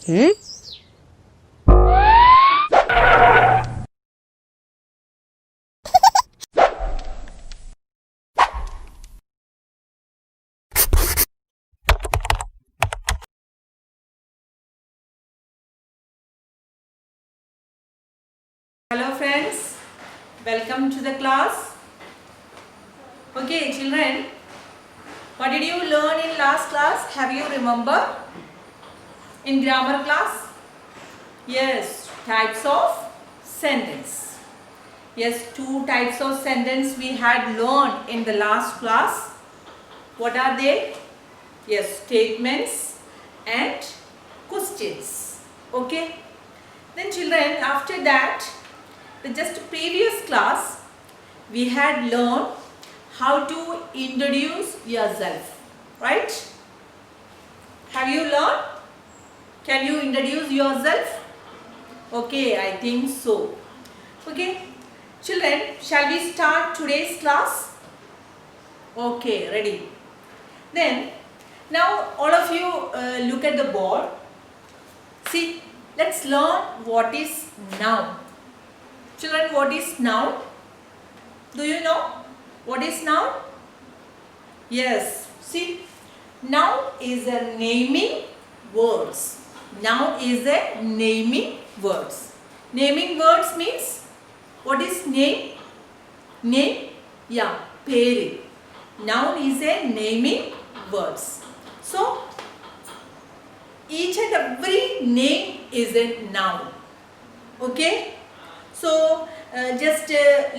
Hmm? Hello friends, welcome to the class. Okay children, what did you learn in last class? Have you remember? In grammar class? Yes, types of sentence. Yes, two types of sentence we had learned in the last class. What are they? Yes, statements and questions. Okay. Then children, after that, the just previous class, we had learned how to introduce yourself, right? Have you learned? Can you introduce yourself? Okay, I think so. Okay, children, shall we start today's class? Okay, ready. Then, now all of you look at the board. See, let's learn what is noun. Children, what is noun? Do you know what is noun? Yes, see, noun is a naming words. Noun is a naming words. Naming words means, what is name? Name? Yeah, peri. Noun is a naming words. So, each and every name is a noun. Okay? So, just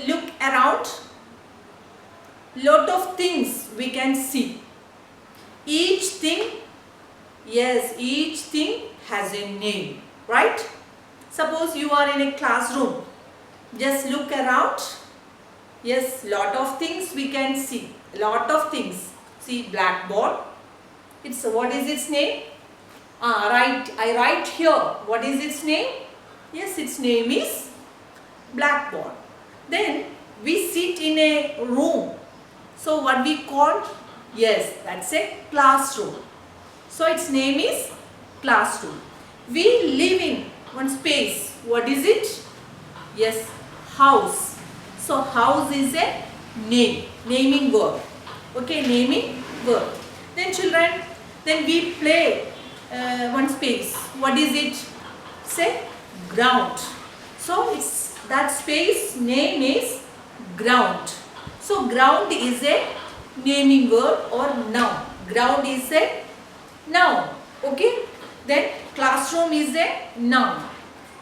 look around. Lot of things we can see. Each thing, yes, each thing has a name, right? Suppose you are in a classroom. Just look around. Yes, lot of things we can see. Lot of things. See, blackboard. It's, what is its name? I write here. What is its name? Yes, its name is blackboard. Then we sit in a room. So what we call? Yes, that's a classroom. So its name is classroom. We live in one space. What is it? Yes, house. So house is a name, naming word. Okay, naming word. Then children, then we play one space. What is it? Say ground. So it's that space name is ground. So ground is a naming word or noun. Ground is a noun. Okay. Then classroom is a noun.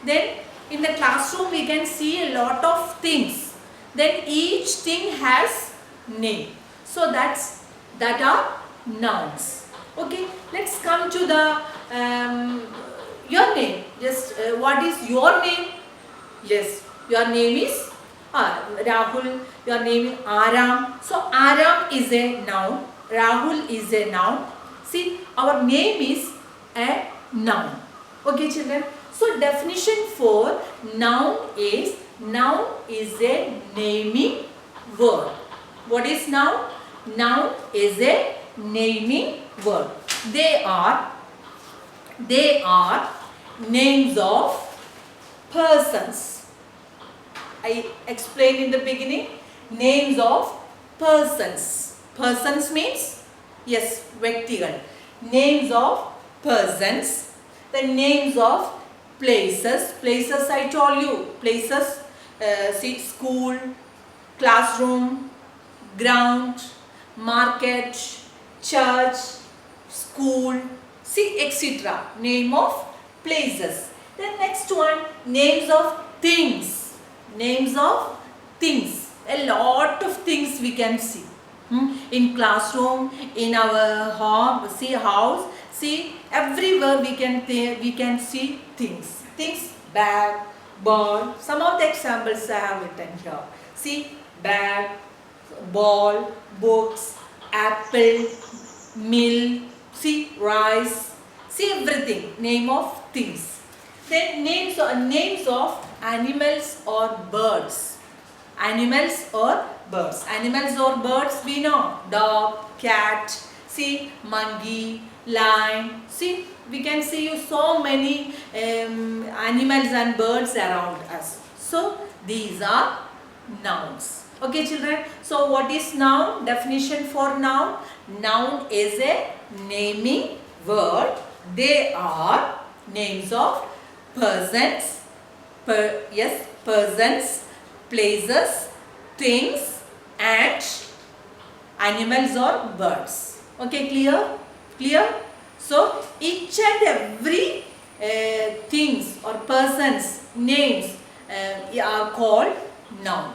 Then in the classroom we can see a lot of things. Then each thing has name. So that are nouns. Okay. Let's come to the your name. Just what is your name? Yes, your name is Rahul. Your name is Aram. So Aram is a noun. Rahul is a noun. See, our name is a noun. Okay, children. So definition for noun is a naming word. What is noun? Noun is a naming word. They are names of persons. I explained in the beginning, names of persons. Persons means, yes, vyaktigal. Names of persons. The names of places. Places I told you. Places, see, school, classroom, ground, market, church, school, see, etc. Name of places. Then next one, names of things. Names of things. A lot of things we can see. In classroom, in our home, see, house, see, everywhere we can see things. Things, bag, ball. Some of the examples I have written here. See, bag, ball, books, apple, milk, see, rice, see, everything. Name of things. Then names of animals or birds. Animals or birds. Animals or birds we know. Dog, cat, See, monkey, lion. See, we can see so many animals and birds around us. So, these are nouns. Okay, children. So, what is noun? Definition for noun. Noun is a naming word. They are names of persons, persons, places, things, and animals or birds. Okay, clear? Clear? So, each and every things or persons, names are called noun.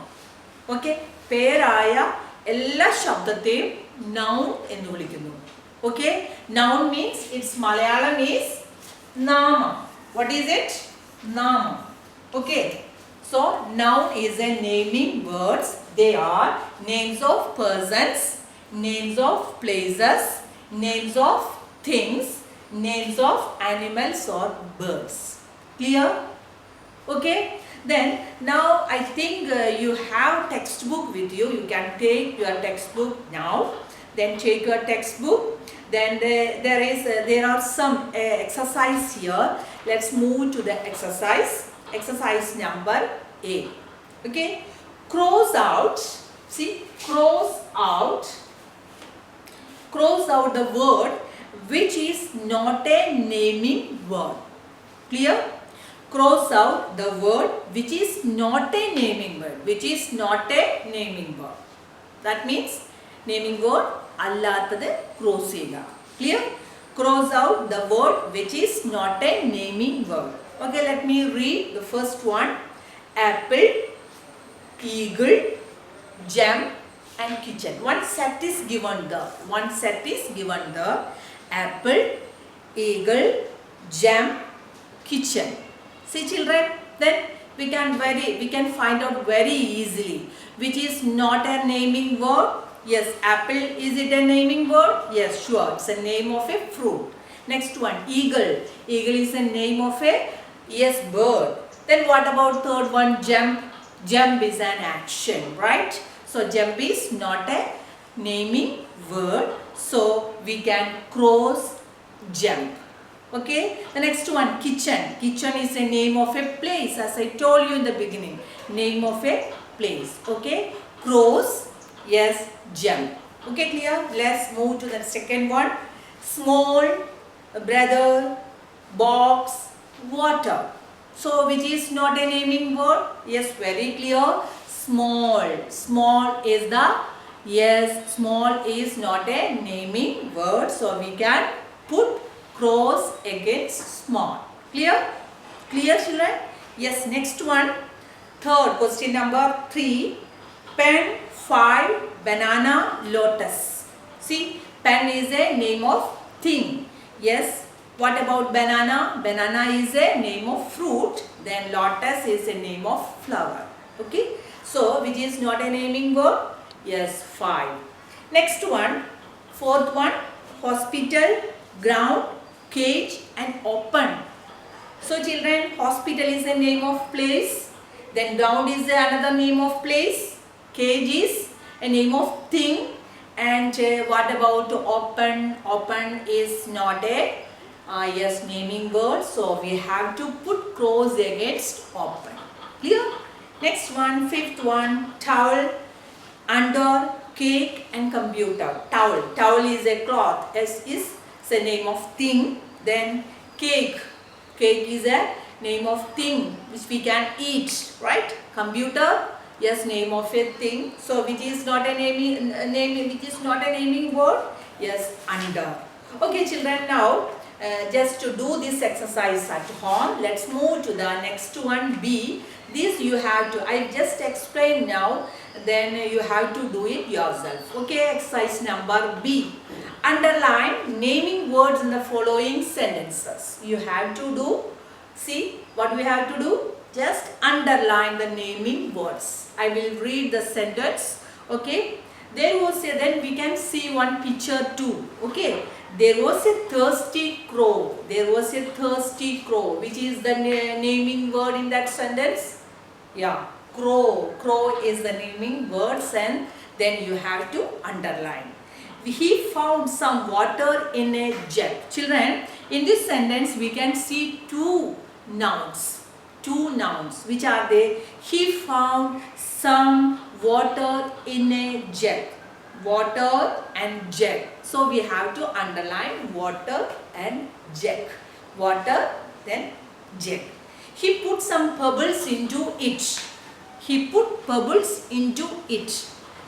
Okay, പേരായ എല്ലാ ശബ്ദത്തെയും noun എന്ന് വിളിക്കുന്നു. Okay, noun means its Malayalam is nama. What is it? Nama. Okay, so noun is a naming words. They are names of persons, names of places, names of things, names of animals or birds. Clear? Okay. Then now I think you have textbook with you. You can take your textbook now. Then take your textbook. Then there are some exercise here. Let's move to the exercise. Exercise number 8. Okay. Cross out. See, cross out. Cross out the word which is not a naming word. Clear? Cross out the word which is not a naming word. Which is not a naming word. That means naming word allathathu cross cheyuka. Clear? Cross out the word which is not a naming word. Okay, let me read the first one. Apple, eagle, gem and kitchen. One set is given the apple, eagle, gem, kitchen. See, children, then we can find out very easily which is not a naming word. Yes, apple, is it a naming word? Yes, sure, it's a name of a fruit. Next one, eagle. Eagle is a name of a bird. Then what about third one, jump? Jump is an action, right? So jump is not a naming word, so we can cross jump. Okay, the next one, kitchen. Kitchen is a name of a place, as I told you in the beginning. Name of a place. Okay, cross, yes, jump. Okay, clear? Let's move to the second one. Small, brother, box, water. So which is not a naming word? Yes, very clear. Small. Small is the, yes, small is not a naming word, so we can put cross against small. Clear? Clear, children? Yes, next one. Third, question number 3. Pen, 5, banana, lotus. See, pen is a name of thing. Yes. What about banana? Banana is a name of fruit. Then lotus is a name of flower. Okay. So, which is not a naming word? Yes, 5. Next one, fourth one, hospital, ground, cage and open. So children, hospital is a name of place. Then ground is another name of place. Cage is a name of thing. And what about open? Open is not a yes, naming word. So we have to put cross against open. Clear? Next one, fifth one, towel, under, cake and computer. Towel. Towel is a cloth. S is a name of thing. Then cake. Cake is a name of thing which we can eat, right? Computer, yes, name of a thing. So which is not a naming word? Yes, under. Okay, children, now just to do this exercise at home, let's move to the next one, B. This you have to, I just explained now, then you have to do it yourself. Okay, exercise number B. Underline naming words in the following sentences. You have to do, see what we have to do? Just underline the naming words. I will read the sentence. Okay, there was a, then we can see one picture too. Okay, there was a thirsty crow. There was a thirsty crow. Which is the naming word in that sentence? Yeah, crow. Crow is the naming words and then you have to underline. he found some water in a jug. Children, in this sentence we can see two nouns. Two nouns. Which are they? He found some water in a jug. Water and jug. So we have to underline water and jug. Water, then jug. He put some pebbles into it. He put pebbles into it.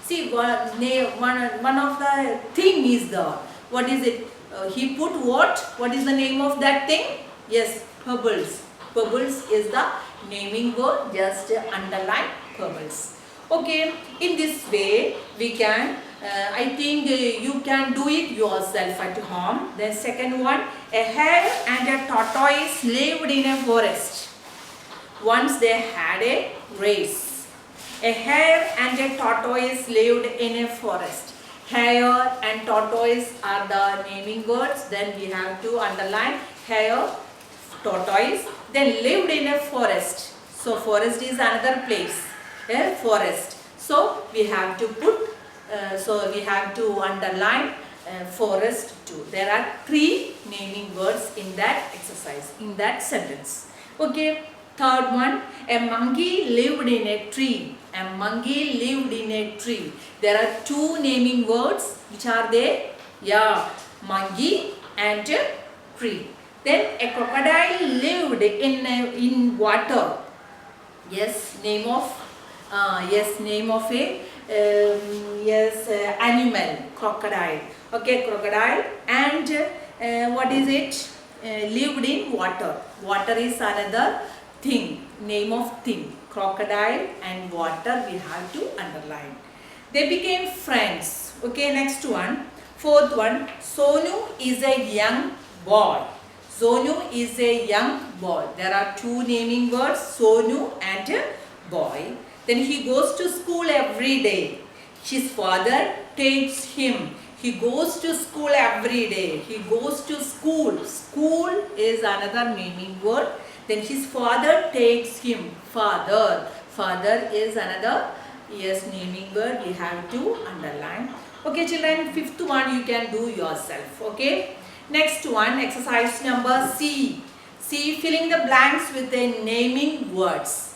See, one of the thing is the, what is it? He put what? What is the name of that thing? Yes, pebbles. Pebbles is the naming word. Just underline pebbles. Okay, in this way we can, I think you can do it yourself at home. The second one, a hare and a tortoise lived in a forest. Once they had a race. A hare and a tortoise lived in a forest. Hare and tortoise are the naming words. Then we have to underline hare, tortoise. Then lived in a forest. So forest is another place. A forest. So we have to put, we have to underline forest too. There are three naming words in that exercise, in that sentence. Okay. Third one, a monkey lived in a tree. A monkey lived in a tree. There are two naming words. Which are they? Yeah, monkey and tree. Then a crocodile lived in water. Yes, name of a animal, crocodile. Okay, crocodile. And what is it? Lived in water. Water is another thing, name of thing. Crocodile and water we have to underline. They became friends. Okay, next one. Fourth one, Sonu is a young boy. Sonu is a young boy. There are two naming words, Sonu and boy. Then he goes to school every day. His father takes him. He goes to school every day. He goes to school. School is another naming word. Then his father takes him. Father. Father is another naming word. We have to underline. Okay, children, fifth one you can do yourself. Okay. Next one, exercise number C. C, filling the blanks with the naming words.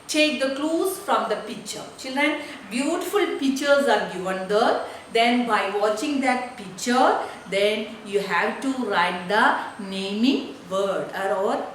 Take the clues from the picture. Children, beautiful pictures are given there. Then by watching that picture, then you have to write the naming word or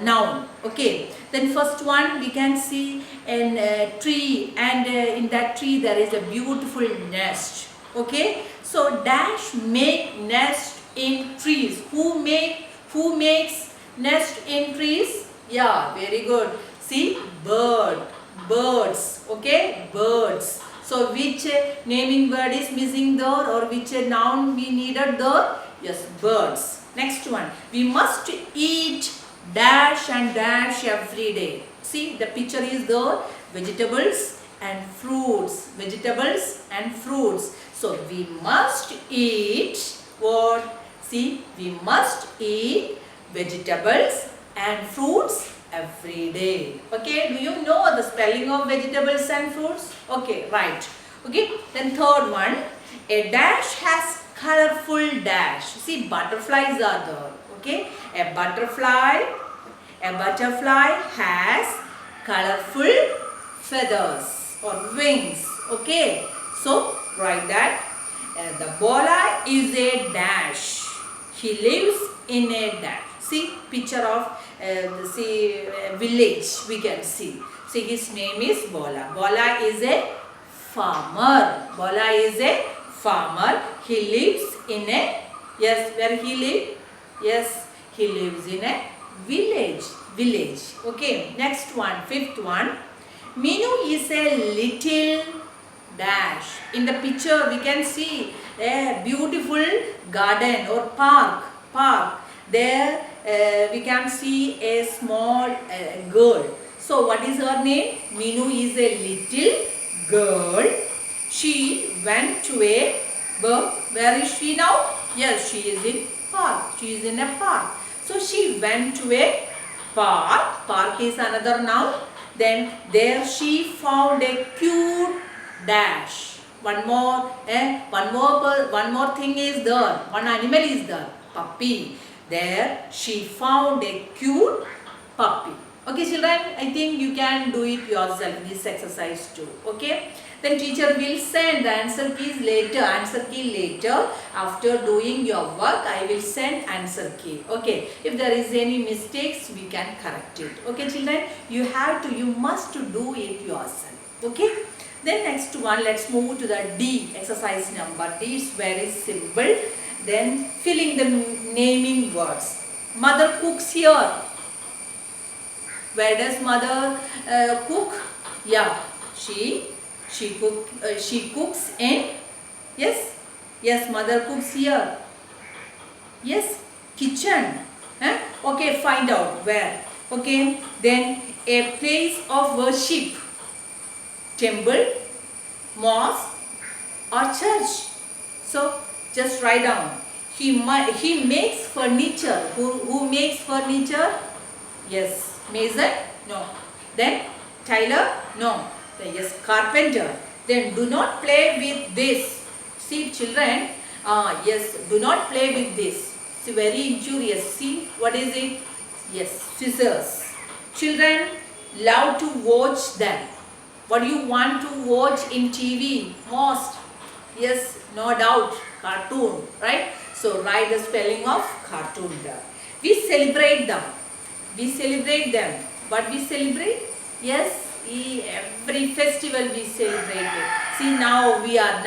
noun. Okay. Then first one we can see a tree, and in that tree there is a beautiful nest. Okay. So dash make nest in trees. Who makes nest in trees? Yeah, very good. See, birds. Okay, birds. So which naming word is missing there, or which noun we needed there? Yes, birds. Next one, we must eat dash and dash every day. See, the picture is there, vegetables and fruits. Vegetables and fruits. So we must eat what? See, we must eat vegetables and fruits every day. Okay, do you know the spelling of vegetables and fruits? Okay, right. Okay, then third one, a dash has colorful dash. See, butterflies are there. Okay, a butterfly has colorful feathers or wings. Okay, so write that. The bola is a dash. He lives in a dash. See, picture of village we can see. See, his name is Bola. Bola is a farmer. Bola is a farmer. He lives in a, yes, where he live? Yes, he lives in a village. Okay, next one, fifth one. Minu is a little dash. In the picture we can see a beautiful garden or park. There we can see a small girl. So what is her name? Minu is a little girl. She went to a, where is she now? Yes, she is in park. She is in a park. So she went to a park. Park is another noun. Then there she found a cute dash. one more thing is there. One animal is there. Puppy. There she found a cute puppy. Okay, children, I think you can do it yourself, this exercise too. Okay. Then teacher will send the answer key later. After doing your work, I will send answer key. Okay. If there is any mistakes, we can correct it. Okay, children, you must do it yourself. Okay. Then next one, let's move to the D, exercise number D. Is very simple. Then filling the naming words. Mother cooks here. Where does mother cook? Yeah, she cooks in, yes, mother cooks here. Yes, kitchen. Okay, find out where. Okay, then a place of worship. Temple, mosque or church. So just write down. He makes furniture. Who makes furniture? Yes. Mason? No. Then Tyler? No. Then yes, carpenter. Then do not play with this. See, children, yes, do not play with this. It's very injurious. See, what is it? Yes, scissors. Children love to watch them. What do you want to watch in TV most? Yes, no doubt, cartoon, right? So write the spelling of cartoon there. We celebrate them. What we celebrate? Yes, every festival we celebrate it. See, now we are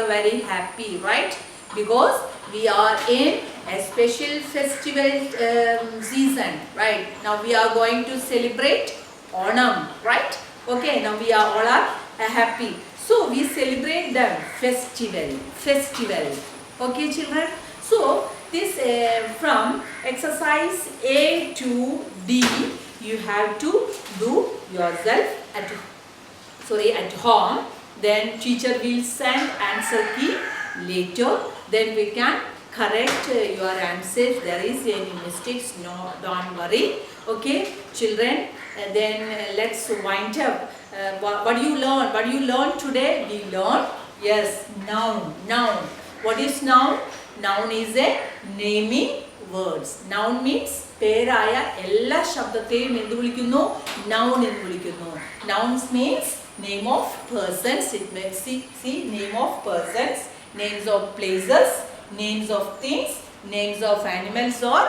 very happy, right? Because we are in a special festival season, right? Now we are going to celebrate Onam, right? Okay, now we are all happy. So we celebrate them festival. Okay, children. So this from exercise A to D, you have to do yourself at home. Then teacher will send answer key later. Then we can correct your answers. There is any mistakes, no, don't worry. Okay, children. Then let's wind up. What do you learn? What do you learn today? We learn, yes, noun. What is noun? Noun is a naming words. Noun means പേരായ എല്ലാ ശബ്ദത്തെയും എന്ത് വിളിക്കുന്നു? Noun എന്ന് വിളിക്കുന്നു. Nouns means name of persons. It makes see name of persons, names of places, names of things, names of animals or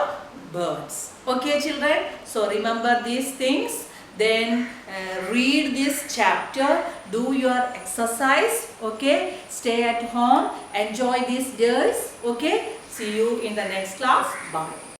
birds. Okay, children. So remember these things. Then read this chapter, do your exercise. Okay, stay at home, enjoy these days. Okay, see you in the next class. Bye.